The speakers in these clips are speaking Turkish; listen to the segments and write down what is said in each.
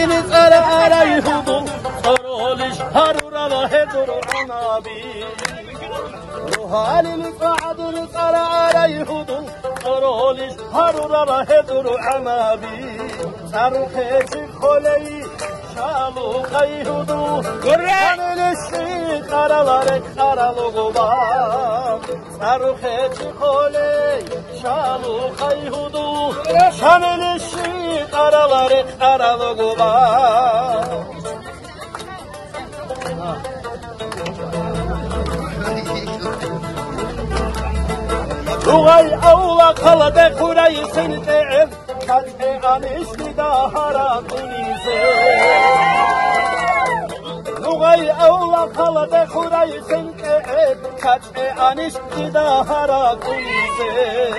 halini ara ara yuhudum Soroliş harura heduru anabi halini ara ara yuhudum Soroliş harura heduru anabi Sarukheci kholeyi şalu kayhudu Şamilişi karaları karalıgıba Sarukheci kholeyi şalu kayhudu Şamilişi karaları karalıgıba Rugay avla kalade kurayı seni de ev Kaçte anişli dahara dunize Rugay avla kalade kurayı seni de ev Kaçte anişli dahara dunize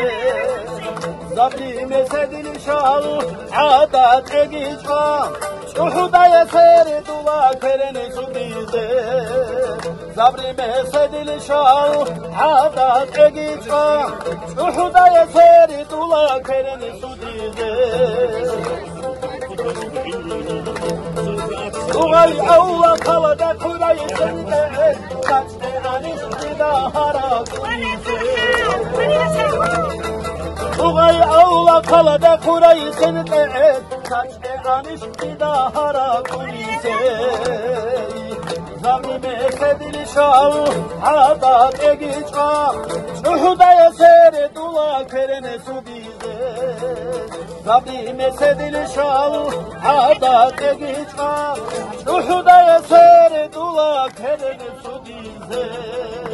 Zabri mesedili şalu adat egica Uhudaya seri dula kereni sudize Zabri mesedili şalu adat egica Uhudaya seri dula kereni sudize Uğay avla kalada kurayı sende Kaçte anişli dahara sudize Uğay avla kalada kurayı seni de et Kaçte anişti dahara kulise Zabrime sedili şav adat egica Uhudaya seri dula kerene sudize Zabrime sedili şav adat egica Uhudaya seri dula kerene sudize